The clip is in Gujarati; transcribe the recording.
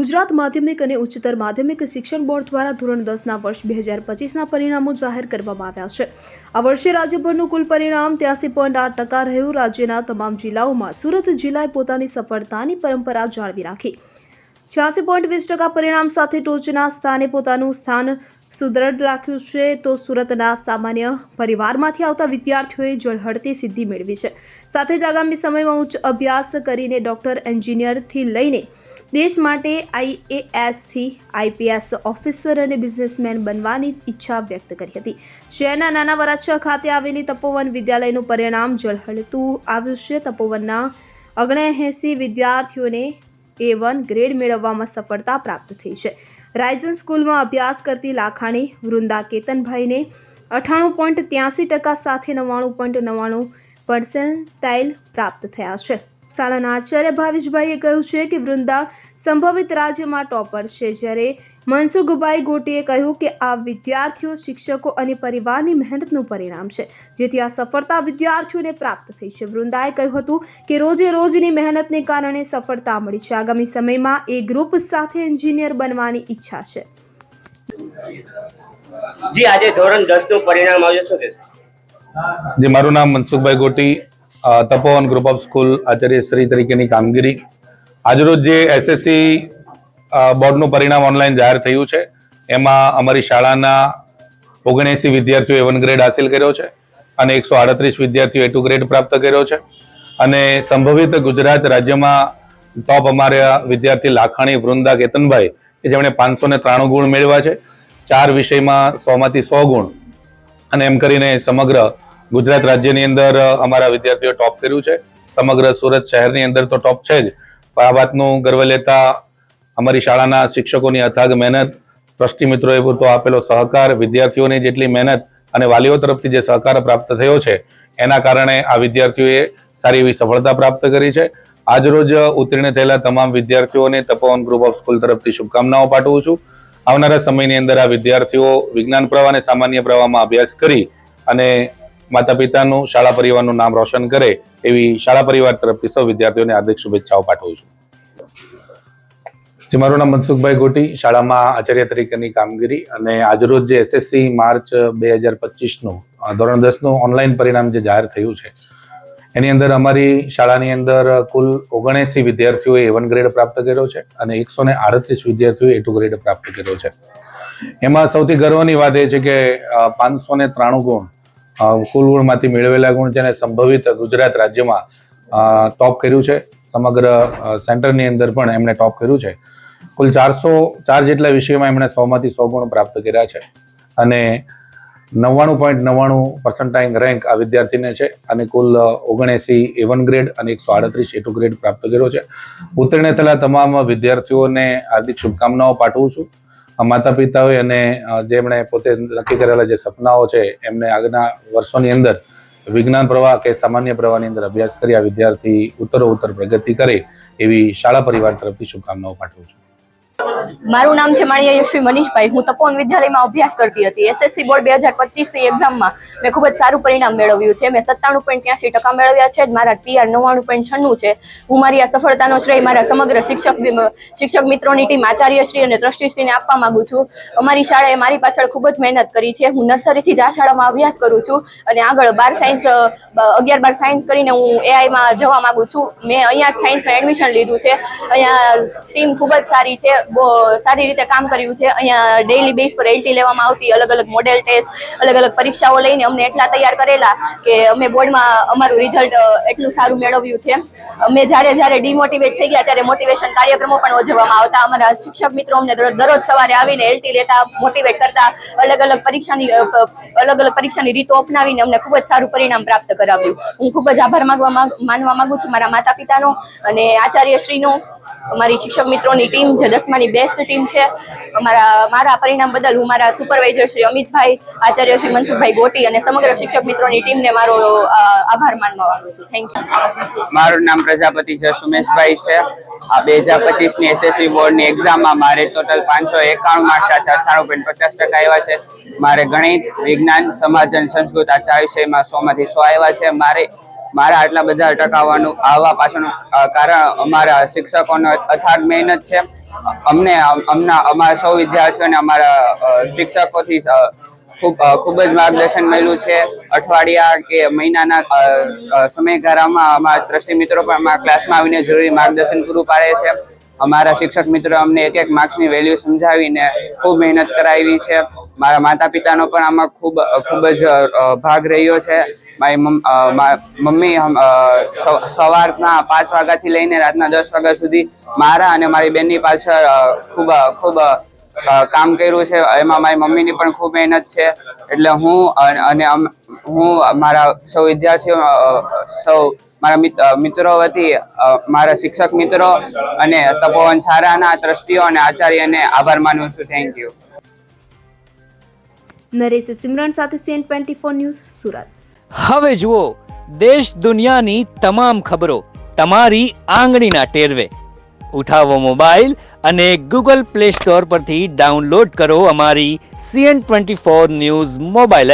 ગુજરાત માધ્યમિક અને ઉચ્ચતર માધ્યમિક શિક્ષણ બોર્ડ દ્વારા ધોરણ 10ના વર્ષ 2025ના પરિણામો જાહેર કરવામાં આવ્યા છે। આ વર્ષે રાજ્યભરનું કુલ પરિણામ 83.8% રહ્યું। રાજ્યના તમામ જિલ્લાઓમાં સુરત જિલ્લાએ પોતાની સફળતાની પરંપરા જાળવી રાખી। 86.20% પરિણામ સાથે ટોચના સ્થાને પોતાનું સ્થાન સુદૃઢ રાખ્યું છે। તો સુરતના સામાન્ય પરિવારમાંથી આવતા વિદ્યાર્થીઓએ ઝળહળતી સિદ્ધિ મેળવી છે। સાથે જ આગામી સમયમાં ઉચ્ચ અભ્યાસ કરીને ડોક્ટર, એન્જિનિયરથી લઈને દેશ માટે IAS થી IPS ઓફિસર અને બિઝનેસમેન બનવાની ઈચ્છા વ્યક્ત કરી હતી। શહેરના નાના વરાછા ખાતે આવેલી તપોવન વિદ્યાલયનું પરિણામ ઝળહળતું આવ્યું છે। તપોવનના 79 વિદ્યાર્થીઓને A1 ગ્રેડ મેળવવામાં સફળતા પ્રાપ્ત થઈ છે। રાયઝન સ્કૂલમાં અભ્યાસ કરતી લાખાણી વૃંદા કેતનભાઈને 98.83% સાથે 99.99 પર્સેન્ટાઇલ પ્રાપ્ત થયા છે। શાળાના આચાર્ય ભાવેશભાઈએ કહ્યું છે કે વૃંદા સંભવિત રાજ્યમાં ટોપર છે, જ્યારે મનસુખભાઈ ગોટીએ કહ્યું કે આ વિદ્યાર્થીઓ, શિક્ષકો અને પરિવારની મહેનતનું પરિણામ છે, જેથી આ સફળતા વિદ્યાર્થીઓને પ્રાપ્ત થઈ છે। વૃંદાએ કહ્યું હતું કે રોજે રોજની મહેનતને કારણે સફળતા મળી છે। આગામી સમયમાં એ ગ્રુપ સાથે એન્જિનિયર બનવાની ઈચ્છા છે। જી, આજે ધોરણ 10 નું પરિણામ આવ્યું, શું કહેશો? જી, મારું નામ મનસુખભાઈ ગોટી, તપોવન group of school Acharya Shri તરીકેની કામગીરી। આજરોજ જે SSC બોર્ડનું પરિણામ ઓનલાઈન જાહેર થયું છે, એમાં અમારી શાળાના 79 વિદ્યાર્થીઓએ A1 ગ્રેડ હાંસિલ કર્યો છે અને 138 વિદ્યાર્થીઓએ A2 ગ્રેડ પ્રાપ્ત કર્યો છે। અને સંભવિત ગુજરાત રાજ્યમાં ટોપ અમારા વિદ્યાર્થી લાખાણી વૃંદા કેતનભાઈ કે જેમણે 593 ગુણ મેળવ્યા છે, 4 વિષયમાં 100માંથી 100 ગુણ, અને એમ કરીને સમગ્ર ગુજરાત રાજ્યની અંદર અમારા વિદ્યાર્થીઓ ટોપ કર્યું છે। સમગ્ર સુરત શહેરની અંદર તો ટોપ છે જ, પણ આ વાતનું ગર્વ લેતા અમારી શાળાના શિક્ષકોની અથાગ મહેનત, ટ્રસ્ટી મિત્રોએ પૂરતો આપેલો સહકાર, વિદ્યાર્થીઓની જેટલી મહેનત અને વાલીઓ તરફથી જે સહકાર પ્રાપ્ત થયો છે, એના કારણે આ વિદ્યાર્થીઓએ સારી એવી સફળતા પ્રાપ્ત કરી છે। આજરોજ ઉત્તીર્ણ થયેલા તમામ વિદ્યાર્થીઓને તપોવન ગ્રુપ ઓફ સ્કૂલ તરફથી શુભકામનાઓ પાઠવું છું। આવનારા સમયની અંદર આ વિદ્યાર્થીઓ વિજ્ઞાન પ્રવાહ અને સામાન્ય પ્રવાહમાં અભ્યાસ કરી અને માતા પિતાનું, શાળા પરિવારનું નામ રોશન કરે એવી શાળા પરિવાર તરફથી સૌ વિદ્યાર્થીઓને હાર્દિક શુભેચ્છાઓ પાઠવું છું। મારું નામ મનસુખભાઈ ગોટી, શાળામાં આચાર્ય તરીકેની કામગીરી। અને આજરોજ જે SSC માર્ચ 2025નું ધોરણ 10નું ઓનલાઈન પરિણામ જે જાહેર થયું છે, એની અંદર અમારી શાળાની અંદર કુલ 79 વિદ્યાર્થીઓએ A1 ગ્રેડ પ્રાપ્ત કર્યો છે અને 138 વિદ્યાર્થીઓએ A2 ગ્રેડ પ્રાપ્ત કર્યો છે। એમાં સૌથી ગર્વની વાત એ છે કે 593 ગુણ કુલ ગુણમાંથી મેળવેલા ગુણ છે અને સંભવિત ગુજરાત રાજ્યમાં ટોપ કર્યું છે। સમગ્ર સેન્ટરની અંદર પણ એમણે ટોપ કર્યું છે। કુલ 404 જેટલા વિષયોમાં એમણે 100માંથી 100 ગુણ પ્રાપ્ત કર્યા છે અને 99.99 પર્સન્ટાઇલ રેન્ક આ વિદ્યાર્થીને છે અને કુલ 79 A1 ગ્રેડ અને 138 A2 ગ્રેડ પ્રાપ્ત કર્યો છે। ઉત્તીર્ણ થયેલા તમામ વિદ્યાર્થીઓને હાર્દિક શુભકામનાઓ પાઠવું છું। માતા પિતાઓએ અને જેમણે પોતે નક્કી કરેલા જે સપનાઓ છે, એમને આગળના વર્ષોની અંદર વિજ્ઞાન પ્રવાહ કે સામાન્ય પ્રવાહની અંદર અભ્યાસ કરી આ વિદ્યાર્થી ઉત્તરોત્તર પ્રગતિ કરે એવી શાળા પરિવાર તરફથી શુભકામનાઓ પાઠવું છું। મારું નામ છે માળિયા યશ્વી મનીષભાઈ। હું તપોવન વિદ્યાલયમાં અભ્યાસ કરતી હતી। SSC બોર્ડ 2025ની એક્ઝામમાં મેં ખૂબ જ સારું પરિણામ મેળવ્યું છે। મેં 97.83% મેળવ્યા છે। મારા PR 99.96 છે। હું મારી આ સફળતાનો શ્રેય મારા સમગ્ર શિક્ષક મિત્રોની ટીમ, આચાર્યશ્રી અને ટ્રસ્ટીશ્રીને આપવા માંગુ છું। અમારી શાળાએ મારી પાછળ ખૂબ જ મહેનત કરી છે। હું નર્સરીથી જ આ શાળામાં અભ્યાસ કરું છું અને આગળ 11-12 સાયન્સ કરીને હું AI માં જવા માંગુ છું। મેં અહીંયા સાયન્સમાં એડમિશન લીધું છે। અહીંયા ટીમ ખૂબ જ સારી છે, બહુ સારી રીતે કામ કર્યું છે। અહીંયા ડેઈલી બેઝ પર LT લેવામાં આવતી, અલગ અલગ મોડેલ ટેસ્ટ, અલગ અલગ પરીક્ષાઓ લઈને અમને એટલા તૈયાર કરેલા કે અમે બોર્ડમાં અમારું રિઝલ્ટ એટલું સારું મેળવ્યું છે। અમે જ્યારે ડિમોટિવેટ થઈ ગયા ત્યારે મોટિવેશન કાર્યક્રમો પણ યોજવામાં આવતા। અમારા શિક્ષક મિત્રો અમને દરરોજ સવારે આવીને LT લેતા, મોટિવેટ કરતા, અલગ અલગ પરીક્ષાની રીતો અપનાવીને અમને ખૂબ જ સારું પરિણામ પ્રાપ્ત કરાવ્યું। હું ખૂબ જ આભાર માનવા માંગુ છું મારા માતા પિતાનો અને આચાર્યશ્રીનો, અમારી શિક્ષક મિત્રોની ટીમ જે 10માની બેસ્ટ ટીમ છે। મારા પરિણામ બદલ હું મારા સુપરવાઇઝર શ્રી અમિતભાઈ, આચાર્ય શ્રી મનસુખભાઈ ગોટી અને સમગ્ર શિક્ષક મિત્રોની ટીમને મારો આભાર માનવા માંગુ છું। Thank you. મારું નામ પ્રજાપતિ છે, સુમેશભાઈ છે। આ 2025ની SSC બોર્ડની એક્ઝામમાં મારે ટોટલ 591 માર્ક્સ, 98.50% આવ્યા છે। મારે ગણિત, વિજ્ઞાન, સમાજ અને સંસ્કૃત આ 4 વિષયમાં 100માંથી 100 આવ્યા છે। મારા આટલા બધા ટકાવાનું આવવા પાછળનું કારણ અમારા શિક્ષકોનો અથાગ મહેનત છે અમારા સૌ વિદ્યાર્થીઓને અમારા શિક્ષકોથી ખૂબ જ માર્ગદર્શન મળ્યું છે. અઠવાડિયા કે મહિનાના સમયગાળામાં અમારા ટ્રસ્ટી મિત્રો પણ અમારા ક્લાસમાં આવીને જરૂરી માર્ગદર્શન પૂરું પાડે છે. અમારા શિક્ષક મિત્રો અમને એક માર્ક્સની વેલ્યુ સમજાવીને ખૂબ મહેનત કરાવી છે. મારા માતા પિતાનો પણ આમાં ખૂબ જ ભાગ રહ્યો છે. મારી મમ્મી સવારના 5 વાગ્યાથી લઈને રાતના 10 વાગ્યા સુધી મારા અને મારી બેનની પાછળ ખૂબ કામ કર્યું છે. એમાં મારી મમ્મીની પણ ખૂબ મહેનત છે. એટલે હું મારા સૌ વિદ્યાર્થીઓ મારા મિત્રો વતી મારા શિક્ષક મિત્રો અને તપોવન શાળાના ટ્રસ્ટીઓ અને આચાર્યને આભાર માનું છું. Thank you. નરેશ સિમરન સાથે CN24 ન્યૂઝ સુરત. હવે જુઓ દેશ દુનિયાની તમામ ખબરો તમારી આંગળીના ટેરવે. ઉઠાવો મોબાઈલ અને Google Play Store પરથી ડાઉનલોડ કરો અમારી CN24 ન્યૂઝ મોબાઈલ એપ.